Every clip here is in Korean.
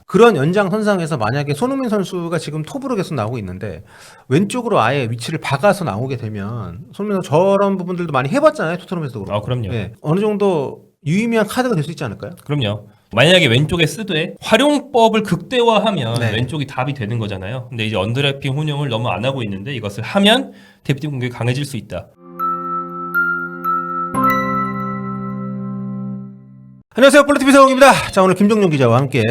그런 연장선상에서 만약에 손흥민 선수가 지금 톱으로 계속 나오고 있는데 왼쪽으로 아예 위치를 박아서 나오게 되면 손흥민 선수 저런 부분들도 많이 해봤잖아요. 토트넘에서도 그렇고. 그럼요. 네. 어느 정도 유의미한 카드가 될 수 있지 않을까요? 그럼요. 만약에 왼쪽에 쓰되 활용법을 극대화하면 네. 왼쪽이 답이 되는 거잖아요. 근데 이제 언더래핑 혼용을 너무 안 하고 있는데 이것을 하면 대표팀 공격이 강해질 수 있다. 안녕하세요. 볼리TV 세홍입니다. 자, 오늘 김종용 기자와 함께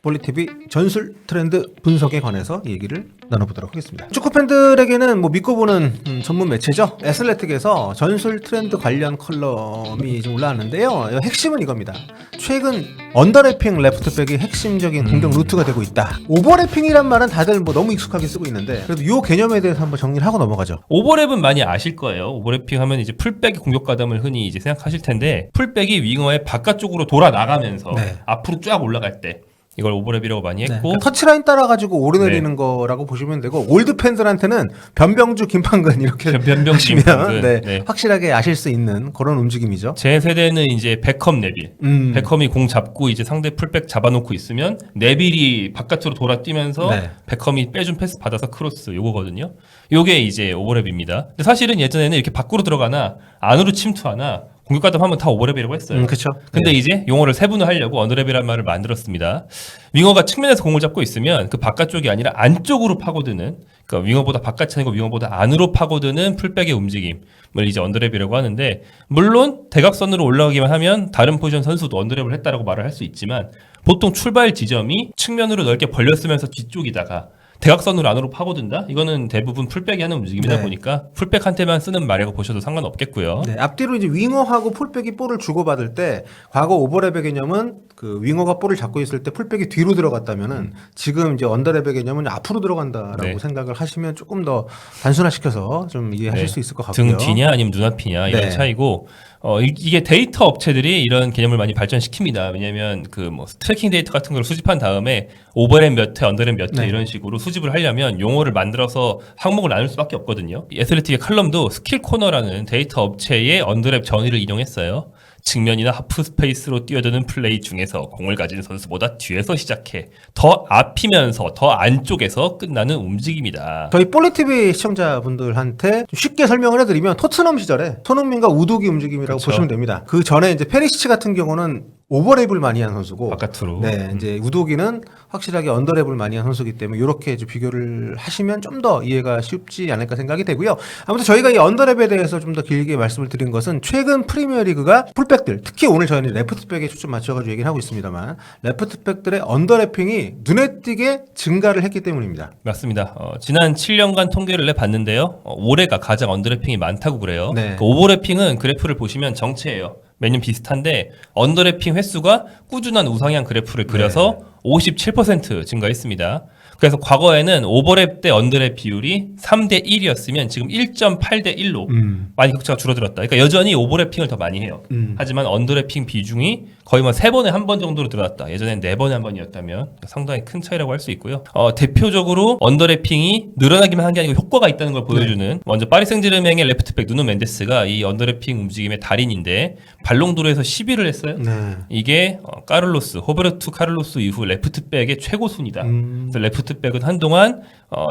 볼리TV 전술 트렌드 분석에 관해서 얘기를 나눠보도록 하겠습니다. 축구 팬들에게는 뭐 믿고 보는 전문 매체죠. 애슬레틱에서 전술 트렌드 관련 컬럼이 좀 올라왔는데요. 핵심은 이겁니다. 최근 언더래핑 레프트백이 핵심적인 공격 루트가 되고 있다. 오버래핑이란 말은 다들 뭐 너무 익숙하게 쓰고 있는데 그래도 이 개념에 대해서 한번 정리를 하고 넘어가죠. 오버랩은 많이 아실 거예요. 오버래핑 하면 이제 풀백의 공격 가담을 흔히 이제 생각하실 텐데 풀백이 윙어의 바깥쪽으로 돌아 나가면서 네. 앞으로 쫙 올라갈 때 이걸 오버랩이라고 많이 했고 그러니까 터치라인 따라가지고 오르내리는 거라고 보시면 되고 올드 팬들한테는 변병주 김판근 이렇게 변병주 하시면 김판근. 네, 네. 확실하게 아실 수 있는 그런 움직임이죠. 제 세대는 이제 베컴 네빌. 베컴이 공 잡고 이제 상대 풀백 잡아놓고 있으면 네빌이 바깥으로 돌아 뛰면서 네. 베컴이 빼준 패스 받아서 크로스 요거거든요. 요게 이제 오버랩입니다. 근데 사실은 예전에는 이렇게 밖으로 들어가나 안으로 침투하나 공격 가담 하면 다 오버랩이라고 했어요. 그렇죠. 근데 네. 이제 용어를 세분화하려고 언더랩이라는 말을 만들었습니다. 윙어가 측면에서 공을 잡고 있으면 그 바깥쪽이 아니라 안쪽으로 파고드는, 그러니까 윙어보다 바깥이 아니고 윙어보다 안으로 파고드는 풀백의 움직임을 이제 언더랩이라고 하는데, 물론 대각선으로 올라가기만 하면 다른 포지션 선수도 언더랩을 했다라고 말을 할 수 있지만 보통 출발 지점이 측면으로 넓게 벌렸으면서 뒤쪽이다가 대각선으로 안으로 파고든다? 이거는 대부분 풀백이 하는 움직임이다 네. 보니까 풀백한테만 쓰는 말이라고 보셔도 상관없겠고요. 네, 앞뒤로 이제 윙어하고 풀백이 볼을 주고받을 때 과거 오버랩의 개념은 그 윙어가 볼을 잡고 있을 때 풀백이 뒤로 들어갔다면은 지금 이제 언더랩의 개념은 앞으로 들어간다라고 네. 생각을 하시면 조금 더 단순화시켜서 좀 이해하실 수 있을 것 등 같고요. 뒤냐 아니면 눈앞이냐 이런 네. 차이고 이게 데이터 업체들이 이런 개념을 많이 발전시킵니다. 왜냐하면 그 뭐 트래킹 데이터 같은 걸 수집한 다음에 오버랩 몇 회, 언더랩 몇 회 네. 이런 식으로 수집을 하려면 용어를 만들어서 항목을 나눌 수밖에 없거든요. 이 애슬레틱의 칼럼도 스킬 코너라는 데이터 업체의 언더랩 전의를 인용했어요. 측면이나 하프 스페이스로 뛰어드는 플레이 중에서 공을 가진 선수보다 뒤에서 시작해 더 앞이면서 더 안쪽에서 끝나는 움직임이다. 저희 볼리TV 시청자분들한테 좀 쉽게 설명을 해드리면 토트넘 시절에 손흥민과 우도기 움직임이라고 그쵸. 보시면 됩니다. 그 전에 이제 페리시치 같은 경우는 오버랩을 많이 한 선수고, 바깥으로. 네, 이제 우도기는 확실하게 언더랩을 많이 한 선수이기 때문에 이렇게 이제 비교를 하시면 좀 더 이해가 쉽지 않을까 생각이 되고요. 아무튼 저희가 이 언더랩에 대해서 좀 더 길게 말씀을 드린 것은 최근 프리미어리그가 풀백들, 특히 오늘 저희는 레프트백에 초점 맞춰가지고 얘기를 하고 있습니다만 레프트백들의 언더래핑이 눈에 띄게 증가를 했기 때문입니다. 맞습니다. 지난 7년간 통계를 내봤는데요. 올해가 가장 언더래핑이 많다고 그래요. 네. 그 오버래핑은 그래프를 보시면 정체예요. 매년 비슷한데 언더래핑 횟수가 꾸준한 우상향 그래프를 그려서 57% 증가했습니다. 그래서 과거에는 오버랩 대 언더랩 비율이 3대 1이었으면 지금 1.8대 1로 많이 격차가 줄어들었다. 그러니까 여전히 오버래핑을 더 많이 해요. 하지만 언더래핑 비중이 거의 뭐 3번에 1번 정도로 늘어났다. 예전엔 4번에 1번이었다면 상당히 큰 차이라고 할 수 있고요. 대표적으로 언더래핑이 늘어나기만 한 게 아니고 효과가 있다는 걸 보여주는 먼저 파리 생제르맹의 레프트백 누노 멘데스가 이 언더래핑 움직임의 달인인데 발롱도르에서 10위를 했어요. 네. 이게 카를로스, 호베르투 카를로스 이후 레프트백의 최고 순위다. 그래서 레프트백은 한동안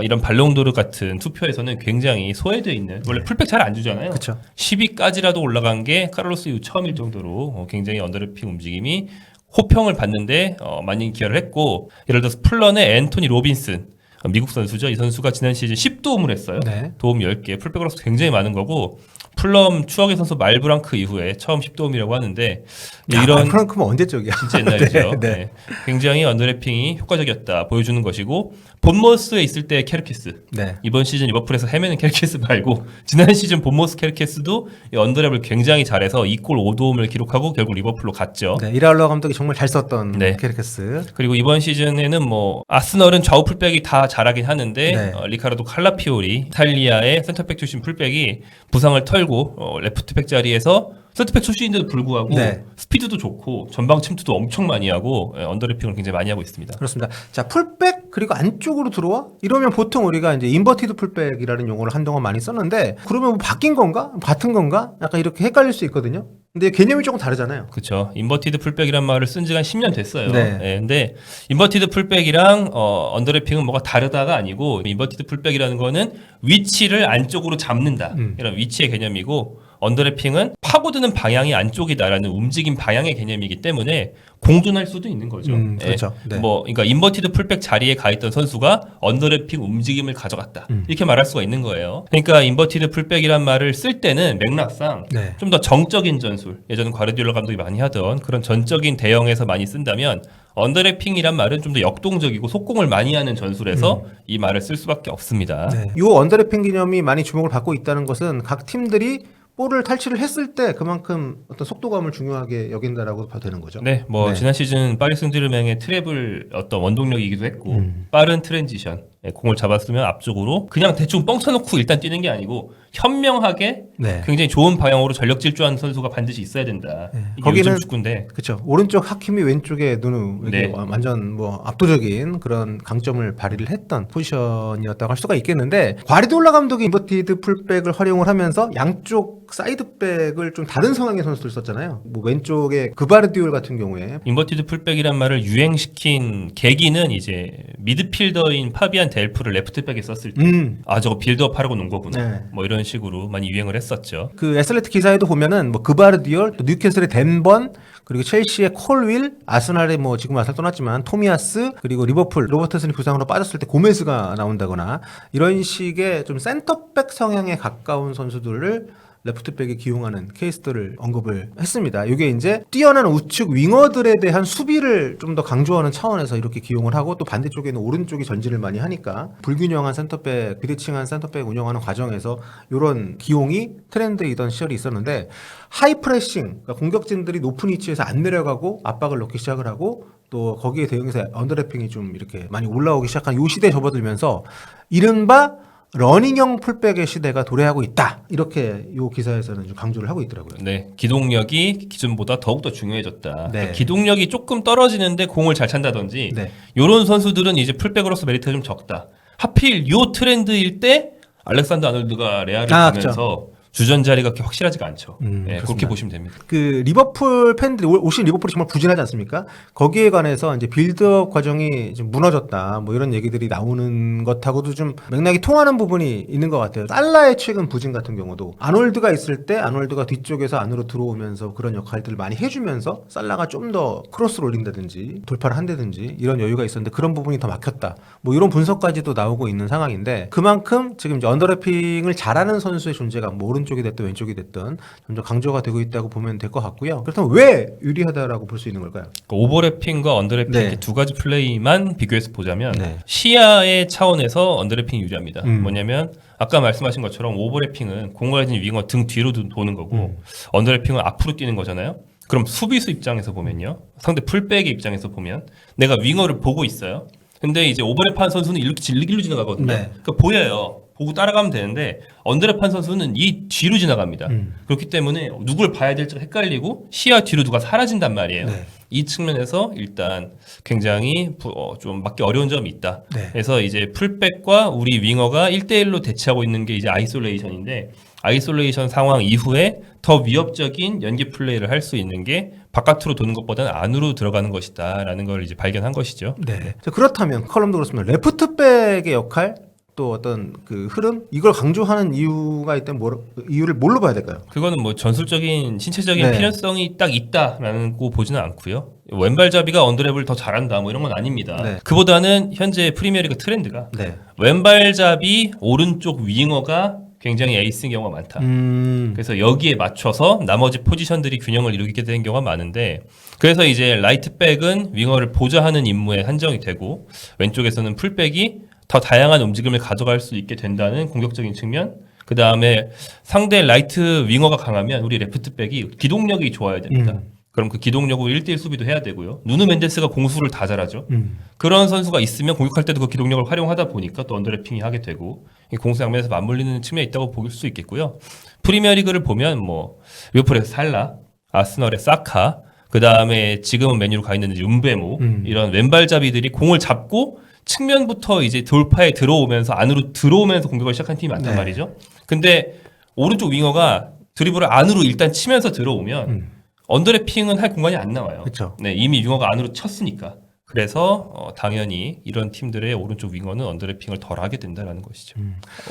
이런 발롱도르 같은 투표에서는 굉장히 소외되어 있는, 원래 풀백 잘 안 주잖아요. 그쵸. 10위까지라도 올라간 게 카를로스 이후 처음일 정도로 굉장히 언더래핑 움직임이 호평을 받는데 많이 기여를 했고, 예를 들어서 플런의 앤토니 로빈슨, 미국 선수죠. 이 선수가 지난 시즌 10도움을 했어요. 네. 도움 10개, 풀백으로서 굉장히 많은 거고, 풀럼 추억의 선수 말브랑크 이후에 처음 10도움이라고 하는데 이런 프랑크면 언제 쪽이야? 진짜 옛날이죠. 네, 네. 네. 굉장히 언더래핑이 효과적이었다 보여주는 것이고, 본머스에 있을 때 케르케스, 네. 이번 시즌 리버풀에서 헤매는 케르케스 말고 지난 시즌 본머스 케르케스도 이 언더랩을 굉장히 잘해서 2골 5도움을 기록하고 결국 리버풀로 갔죠. 네, 이라울러 감독이 정말 잘 썼던 네. 케르케스. 그리고 이번 시즌에는 뭐 아스널은 좌우 풀백이 다 잘하긴 하는데 네. 리카르도 칼라피오리 이탈리아의 센터백 출신 풀백이 부상을 털고 레프트백 자리에서 센터백 출신인데도 불구하고 네. 스피드도 좋고 전방 침투도 엄청 많이 하고 언더래핑을 굉장히 많이 하고 있습니다. 그렇습니다. 자, 풀백 그리고 안쪽으로 들어와? 이러면 보통 우리가 이제 인버티드 풀백이라는 용어를 한동안 많이 썼는데 그러면 뭐 바뀐 건가? 같은 건가? 약간 이렇게 헷갈릴 수 있거든요. 근데 개념이 조금 다르잖아요. 그렇죠. 인버티드 풀백이란 말을 쓴 지가 한 10년 됐어요. 네. 근데 인버티드 풀백이랑 언더래핑은 뭐가 다르다가 아니고 인버티드 풀백이라는 거는 위치를 안쪽으로 잡는다. 이런 위치의 개념이고 언더래핑은 파고드는 방향이 안쪽이다라는 움직임 방향의 개념이기 때문에 공존할 수도 있는 거죠. 그렇죠. 네. 그러니까 인버티드 풀백 자리에 가 있던 선수가 언더래핑 움직임을 가져갔다. 이렇게 말할 수가 있는 거예요. 그러니까 인버티드 풀백이란 말을 쓸 때는 맥락상 네. 좀 더 정적인 전술, 예전 과르디올라 감독이 많이 하던 그런 전적인 대형에서 많이 쓴다면 언더래핑이란 말은 좀 더 역동적이고 속공을 많이 하는 전술에서 이 말을 쓸 수밖에 없습니다. 네. 이 언더래핑 개념이 많이 주목을 받고 있다는 것은 각 팀들이 볼을 탈취를 했을 때 그만큼 어떤 속도감을 중요하게 여긴다라고 봐도 되는 거죠. 네, 네. 지난 시즌 파리 생제르맹의 트래블 어떤 원동력이기도 했고 빠른 트랜지션, 공을 잡았으면 앞쪽으로 그냥 대충 뻥쳐놓고 일단 뛰는 게 아니고 현명하게 네. 굉장히 좋은 방향으로 전력 질주하는 선수가 반드시 있어야 된다. 이게 거기는 요즘 축구인데. 그렇죠. 오른쪽 하킴이 왼쪽에 누누 이렇게 네. 완전 뭐 압도적인 그런 강점을 발휘를 했던 포지션이었다고 할 수가 있겠는데 과르디올라 감독이 인버티드 풀백을 활용을 하면서 양쪽 사이드백을 좀 다른 성향의 선수들 썼잖아요. 뭐 왼쪽에 그바르디올 같은 경우에 인버티드 풀백이란 말을 유행시킨 계기는 이제 미드필더인 파비안 델프를 레프트백에 썼을 때 저거 빌드업 하려고 놓은 거구나. 네. 뭐 이런 식으로 많이 유행을 했었죠. 그 에슬레트 기사에도 보면은 뭐 그바르디올, 또 뉴캐슬의 댄번, 그리고 첼시의 콜윌, 아스날의 뭐 지금 아스날 떠났지만 토미아스, 그리고 리버풀 로버트슨이 부상으로 빠졌을 때 고메스가 나온다거나 이런 식의 좀 센터백 성향에 가까운 선수들을 레프트백에 기용하는 케이스들을 언급을 했습니다. 이게 이제 뛰어난 우측 윙어들에 대한 수비를 좀 더 강조하는 차원에서 이렇게 기용을 하고 또 반대쪽에는 오른쪽이 전진을 많이 하니까 불균형한 센터백, 비대칭한 센터백 운영하는 과정에서 이런 기용이 트렌드이던 시절이 있었는데 하이프레싱, 그러니까 공격진들이 높은 위치에서 안 내려가고 압박을 넣기 시작을 하고 또 거기에 대응해서 언더래핑이 좀 이렇게 많이 올라오기 시작한 이 시대에 접어들면서 이른바 러닝형 풀백의 시대가 도래하고 있다. 이렇게 이 기사에서는 좀 강조를 하고 있더라고요. 네, 기동력이 기존보다 더욱더 중요해졌다. 네. 그러니까 기동력이 조금 떨어지는데 공을 잘 찬다든지 네. 이런 선수들은 이제 풀백으로서 메리트가 좀 적다. 하필 요 트렌드일 때 알렉산더 아놀드가 레알을 가면서 주전 자리가 그렇게 확실하지가 않죠. 네, 그렇게 보시면 됩니다. 그 리버풀 팬들이 오신 리버풀이 정말 부진하지 않습니까? 거기에 관해서 이제 빌드업 과정이 좀 무너졌다. 뭐 이런 얘기들이 나오는 것하고도 좀 맥락이 통하는 부분이 있는 것 같아요. 살라의 최근 부진 같은 경우도 아놀드가 있을 때 아놀드가 뒤쪽에서 안으로 들어오면서 그런 역할들을 많이 해주면서 살라가 좀 더 크로스를 올린다든지 돌파를 한다든지 이런 여유가 있었는데 그런 부분이 더 막혔다. 뭐 이런 분석까지도 나오고 있는 상황인데 그만큼 지금 이제 언더래핑을 잘하는 선수의 존재가 뭐 오른쪽이 됐든 왼쪽이 됐든 점점 강조가 되고 있다고 보면 될 것 같고요. 그렇다면 왜 유리하다라고 볼 수 있는 걸까요? 그러니까 오버래핑과 언더래핑 네. 이렇게 두 가지 플레이만 비교해서 보자면 네. 시야의 차원에서 언더래핑이 유리합니다. 뭐냐면 아까 말씀하신 것처럼 오버래핑은 공을 가진 윙어 등 뒤로 도는 거고 언더래핑은 앞으로 뛰는 거잖아요. 그럼 수비수 입장에서 보면요. 상대 풀백의 입장에서 보면 내가 윙어를 보고 있어요. 근데 이제 오버랩한 선수는 일로 지나가거든요. 네. 그러니까 보여요. 보고 따라가면 되는데 언더랩한 선수는 이 뒤로 지나갑니다. 그렇기 때문에 누굴 봐야 될지가 헷갈리고 시야 뒤로 누가 사라진단 말이에요. 네. 이 측면에서 일단 굉장히 좀 맞기 어려운 점이 있다. 네. 그래서 이제 풀백과 우리 윙어가 1대1로 대치하고 있는 게 이제 아이솔레이션인데 아이솔레이션 상황 이후에 더 위협적인 연계 플레이를 할 수 있는 게 바깥으로 도는 것보다는 안으로 들어가는 것이다라는 걸 이제 발견한 것이죠. 네. 자, 그렇다면 컬럼도 그렇습니다. 레프트백의 역할 또 어떤 그 흐름 이걸 강조하는 이유가 있다면 이유를 뭘로 봐야 될까요? 그거는 뭐 전술적인 신체적인 네. 필요성이 딱 있다라는 거 보지는 않고요. 왼발잡이가 언더랩을 더 잘한다 뭐 이런 건 아닙니다. 네. 그보다는 현재 프리미어리그 트렌드가 네. 왼발잡이 오른쪽 윙어가 굉장히 에이스인 경우가 많다. 그래서 여기에 맞춰서 나머지 포지션들이 균형을 이루게 되는 경우가 많은데 그래서 이제 라이트백은 윙어를 보좌하는 임무에 한정이 되고 왼쪽에서는 풀백이 더 다양한 움직임을 가져갈 수 있게 된다는 공격적인 측면 그 다음에 상대 라이트 윙어가 강하면 우리 레프트백이 기동력이 좋아야 됩니다. 그럼 그 기동력으로 1대1 수비도 해야 되고요. 누누 멘데스가 공수를 다 잘하죠. 그런 선수가 있으면 공격할 때도 그 기동력을 활용하다 보니까 또 언더래핑이 하게 되고 공수 양면에서 맞물리는 측면이 있다고 볼 수 있겠고요. 프리미어리그를 보면 뭐 리버풀에서 살라, 아스널의 사카, 그 다음에 지금은 맨유로 가 있는 윤베모 이런 왼발잡이들이 공을 잡고 측면부터 이제 돌파에 들어오면서 안으로 들어오면서 공격을 시작한 팀이 많단 네. 말이죠. 근데 오른쪽 윙어가 드리블을 안으로 일단 치면서 들어오면 언더래핑은 할 공간이 안 나와요. 그쵸. 네, 이미 윙어가 안으로 쳤으니까. 그래서 당연히 이런 팀들의 오른쪽 윙어는 언더래핑을 덜 하게 된다는 것이죠.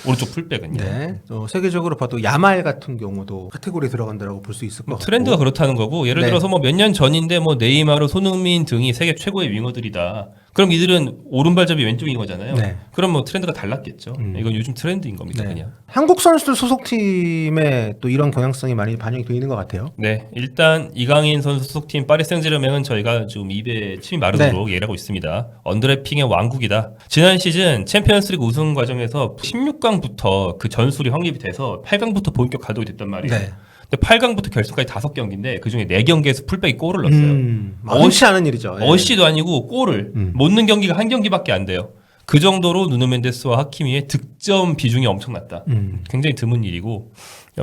오른쪽 풀백은요. 네. 또 세계적으로 봐도 야말 같은 경우도 카테고리에 들어간다라고 볼 수 있을 것 같고. 트렌드가 그렇다는 거고 예를 네. 들어서 뭐 몇 년 전인데 뭐 네이마르, 손흥민 등이 세계 최고의 윙어들이다. 그럼 이들은 오른발잡이 왼쪽 윙어잖아요. 네. 그럼 뭐 트렌드가 달랐겠죠. 이건 요즘 트렌드인 겁니다, 네. 그냥. 한국 선수들 소속팀에 또 이런 경향성이 많이 반영이 되어 있는 것 같아요. 네, 일단 이강인 선수 소속팀 파리 생제르맹은 저희가 좀 입에 침이 마르도록 네. 얘기하고 있습니다. 언더래핑의 왕국이다. 지난 시즌 챔피언스리그 우승 과정에서 16강부터 그 전술이 확립이 돼서 8강부터 본격 가동이 됐단 말이에요. 네. 근데 8강부터 결승까지 5경기인데 그중에 4경기에서 풀백이 골을 넣었어요. 흔치 않은 일이죠. 예. 어시도 아니고 골을 못 넣는 경기가 한 경기밖에 안 돼요. 그 정도로 누누 멘데스와 하키미의 득점 비중이 엄청났다. 굉장히 드문 일이고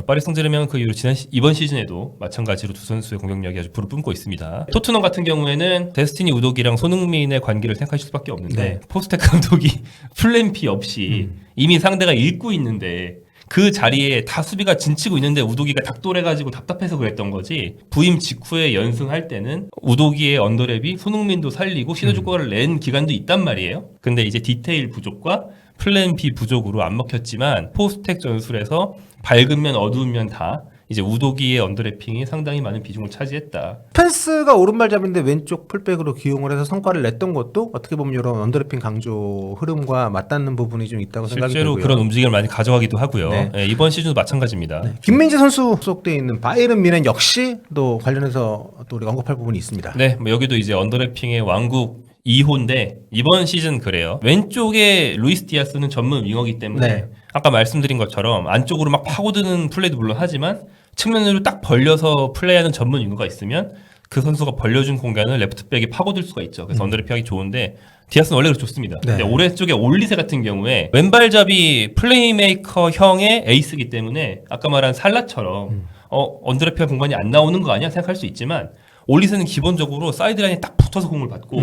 파리 생제르맹은 그 이후로 이번 시즌에도 마찬가지로 두 선수의 공격력이 아주 불을 뿜고 있습니다. 토트넘 같은 경우에는 데스티니 우독이랑 손흥민의 관계를 생각하실 수밖에 없는데 네. 포스텍 감독이 플랜 B 없이 이미 상대가 읽고 있는데 그 자리에 다 수비가 진치고 있는데 우도기가 닥돌해가지고 답답해서 그랬던 거지. 부임 직후에 연승할 때는 우도기의 언더랩이 손흥민도 살리고 시도주가를 낸 기간도 있단 말이에요. 근데 이제 디테일 부족과 플랜 B 부족으로 안 먹혔지만 포스텍 전술에서 밝은 면 어두운 면 다 이제 우도기의 언더래핑이 상당히 많은 비중을 차지했다. 펜스가 오른발잡인데 왼쪽 풀백으로 기용을 해서 성과를 냈던 것도 어떻게 보면 이런 언더래핑 강조 흐름과 맞닿는 부분이 좀 있다고 생각이 실제로 들고요. 그런 움직임을 많이 가져가기도 하고요. 네. 네, 이번 시즌도 마찬가지입니다. 김민재 선수 소속돼 있는 바이에른 뮌헨 역시 또 관련해서 또 우리가 언급할 부분이 있습니다. 네, 뭐 여기도 이제 언더래핑의 왕국 2호인데 이번 시즌 그래요. 왼쪽에 루이스 디아스는 전문 윙어기 때문에 네. 아까 말씀드린 것처럼 안쪽으로 막 파고드는 플레이도 물론 하지만 측면으로 딱 벌려서 플레이하는 전문 윙어가 있으면 그 선수가 벌려준 공간을 레프트백에 파고들 수가 있죠. 그래서 언더래핑하기 좋은데 디아스는 원래 그렇게 좋습니다. 네. 근데 오른쪽에 올리세 같은 경우에 왼발잡이 플레이메이커 형의 에이스이기 때문에 아까 말한 살라처럼 언더래핑 공간이 안 나오는 거 아니야 생각할 수 있지만 올리세는 기본적으로 사이드라인에 딱 붙어서 공을 받고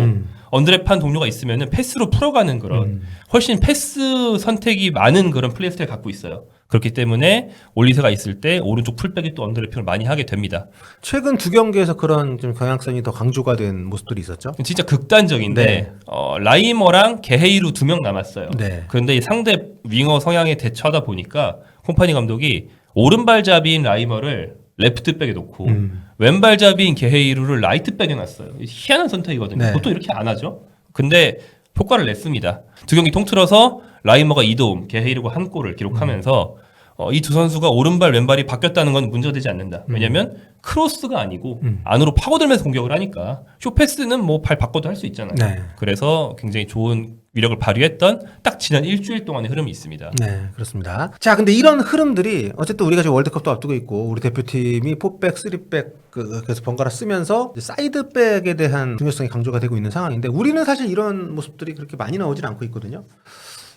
언더랩한 동료가 있으면 패스로 풀어가는 그런 훨씬 패스 선택이 많은 그런 플레이 스타일을 갖고 있어요. 그렇기 때문에 올리세가 있을 때 오른쪽 풀백이 또 언더래핑을 많이 하게 됩니다. 최근 두 경기에서 그런 좀 경향성이 더 강조가 된 모습들이 있었죠. 진짜 극단적인데 네. 라이머랑 게헤이루 2명 남았어요. 네. 그런데 이 상대 윙어 성향에 대처하다 보니까 콤파니 감독이 오른발잡이인 라이머를 레프트백에 놓고 왼발잡이인 게헤이루를 라이트백에 놨어요. 희한한 선택이거든요. 네. 보통 이렇게 안 하죠. 근데 효과를 냈습니다. 두 경기 통틀어서 라이머가 2도움, 게헤이루가 한 골을 기록하면서 이 두 선수가 오른발 왼발이 바뀌었다는 건 문제가 되지 않는다. 왜냐하면 크로스가 아니고 안으로 파고들면서 공격을 하니까 쇼패스는 뭐 발 바꿔도 할 수 있잖아요. 네. 그래서 굉장히 좋은 위력을 발휘했던 딱 지난 일주일 동안의 흐름이 있습니다. 네, 그렇습니다. 자, 근데 이런 흐름들이 어쨌든 우리가 지금 월드컵도 앞두고 있고 우리 대표팀이 4백, 3백 그래서 번갈아 쓰면서 이제 사이드백에 대한 중요성이 강조가 되고 있는 상황인데 우리는 사실 이런 모습들이 그렇게 많이 나오질 않고 있거든요.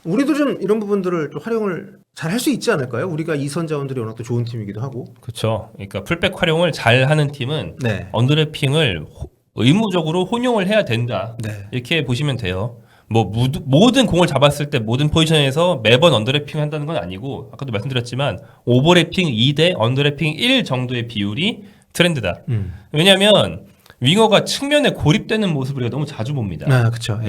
우리도 좀 이런 부분들을 좀 활용을 잘 할 수 있지 않을까요? 우리가 이선 자원들이 워낙 또 좋은 팀이기도 하고. 그렇죠. 그러니까 풀백 활용을 잘 하는 팀은 네. 언더래핑을 의무적으로 혼용을 해야 된다. 네. 이렇게 보시면 돼요. 뭐 모든 공을 잡았을 때 모든 포지션에서 매번 언더래핑 한다는 건 아니고 아까도 말씀드렸지만 오버래핑 2대 언더래핑 1 정도의 비율이 트렌드다. 왜냐하면 윙어가 측면에 고립되는 모습을 우리가 너무 자주 봅니다. 아, 그렇죠.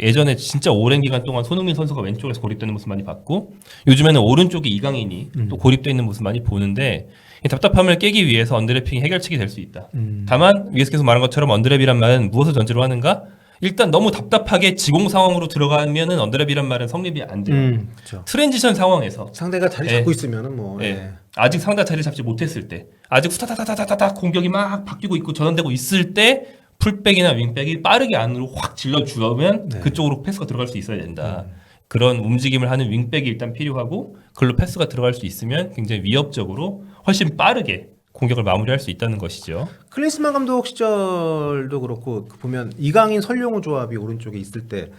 예전에 진짜 오랜 기간 동안 손흥민 선수가 왼쪽에서 고립되는 모습 많이 봤고 요즘에는 오른쪽에 이강인이 또 고립되어 있는 모습 많이 보는데 이 답답함을 깨기 위해서 언더래핑이 해결책이 될 수 있다. 다만 위에서 계속 말한 것처럼 언더랩이란 말은 무엇을 전제로 하는가? 일단 너무 답답하게 지공 상황으로 들어가면은 언더랩이란 말은 성립이 안 돼요. 그렇죠. 트랜지션 상황에서 상대가 자리 잡고 있으면은 뭐. 예. 아직 상대가 자리를 잡지 못했을 때 아직 후다다다다다다 공격이 막 바뀌고 있고 전환되고 있을 때 풀백이나 윙백이 빠르게 안으로 확 질러주면 그쪽으로 패스가 들어갈 수 있어야 된다. 그런 움직임을 하는 윙백이 일단 필요하고 그걸로 패스가 들어갈 수 있으면 굉장히 위협적으로 훨씬 빠르게 공격을 마무리할 수 있다는 것이죠. 클린스만 감독 시절도 그렇고 보면 이강인 설용우 조합이 오른쪽에 있을 때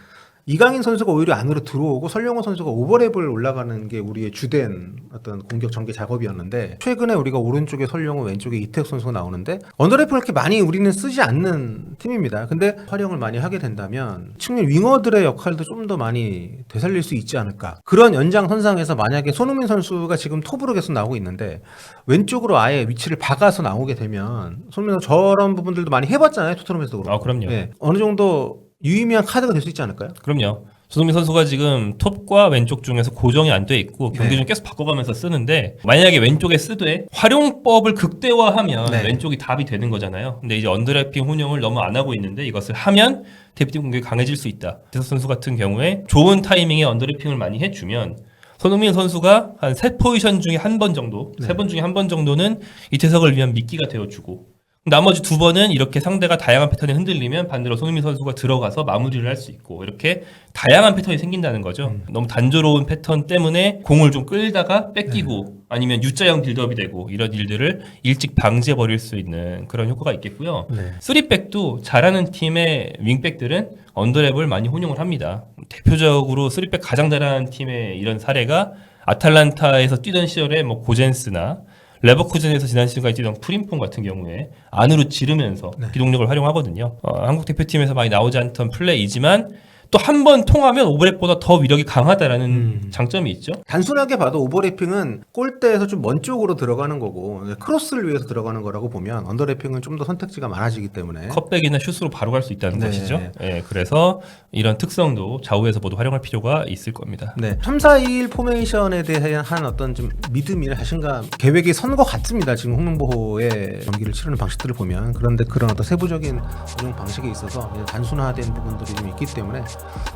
이강인 선수가 오히려 안으로 들어오고 설영호 선수가 오버랩을 올라가는 게 우리의 주된 어떤 공격 전개 작업이었는데 최근에 우리가 오른쪽에 설영호 왼쪽에 이태혁 선수가 나오는데 언더래핑을 그렇게 많이 우리는 쓰지 않는 팀입니다. 근데 활용을 많이 하게 된다면 측면 윙어들의 역할도 좀 더 많이 되살릴 수 있지 않을까. 그런 연장선상에서 만약에 손흥민 선수가 지금 톱으로 계속 나오고 있는데 왼쪽으로 아예 위치를 박아서 나오게 되면 손흥민 선수 저런 부분들도 많이 해봤잖아요. 토트넘에서도 그렇고. 그럼요. 네. 어느 정도 유의미한 카드가 될 수 있지 않을까요? 그럼요. 손흥민 선수가 지금 톱과 왼쪽 중에서 고정이 안 돼 있고 경기 네. 중 계속 바꿔가면서 쓰는데 만약에 왼쪽에 쓰되 활용법을 극대화하면 네. 왼쪽이 답이 되는 거잖아요. 근데 이제 언더래핑 혼용을 너무 안 하고 있는데 이것을 하면 대표팀 공격이 강해질 수 있다. 이태석 선수 같은 경우에 좋은 타이밍에 언더래핑을 많이 해주면 손흥민 선수가 한 3포지션 중에 한 번 정도, 네. 3번 중에 한 번 정도는 이태석을 위한 미끼가 되어주고 나머지 2번은 이렇게 상대가 다양한 패턴이 흔들리면 반대로 손흥민 선수가 들어가서 마무리를 할 수 있고 이렇게 다양한 패턴이 생긴다는 거죠. 너무 단조로운 패턴 때문에 공을 좀 끌다가 뺏기고 아니면 U자형 빌드업이 되고 이런 일들을 일찍 방지해버릴 수 있는 그런 효과가 있겠고요. 네. 3백도 잘하는 팀의 윙백들은 언더랩을 많이 혼용을 합니다. 대표적으로 3백 가장 잘하는 팀의 이런 사례가 아탈란타에서 뛰던 시절에 뭐 고젠스나 레버쿠젠에서 지난 시즌까지 뛰던 프림폰 같은 경우에 안으로 지르면서 기동력을 활용하거든요. 한국 대표팀에서 많이 나오지 않던 플레이지만 또 한 번 통하면 오버랩보다 더 위력이 강하다라는 장점이 있죠. 단순하게 봐도 오버래핑은 골대에서 좀 먼 쪽으로 들어가는 거고 크로스를 위해서 들어가는 거라고 보면 언더래핑은 좀 더 선택지가 많아지기 때문에 컵백이나 슛으로 바로 갈 수 있다는 네. 것이죠. 예, 그래서 이런 특성도 좌우에서 모두 활용할 필요가 있을 겁니다. 네. 3-4-2-1 포메이션에 대한 어떤 좀 믿음이나 자신감 계획이 선 것 같습니다. 지금 홍명보의 경기를 치르는 방식들을 보면 그런데 그런 어떤 세부적인 운영 방식에 있어서 그냥 단순화된 부분들이 좀 있기 때문에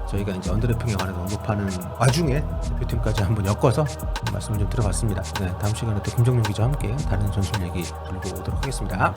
저희가 이제 언더래핑에 관해서 언급하는 와중에 대표팀까지 한번 엮어서 말씀을 좀 드려봤습니다. 네, 다음 시간에 또 김정용 기자와 함께 다른 전술 얘기 들고 오도록 하겠습니다.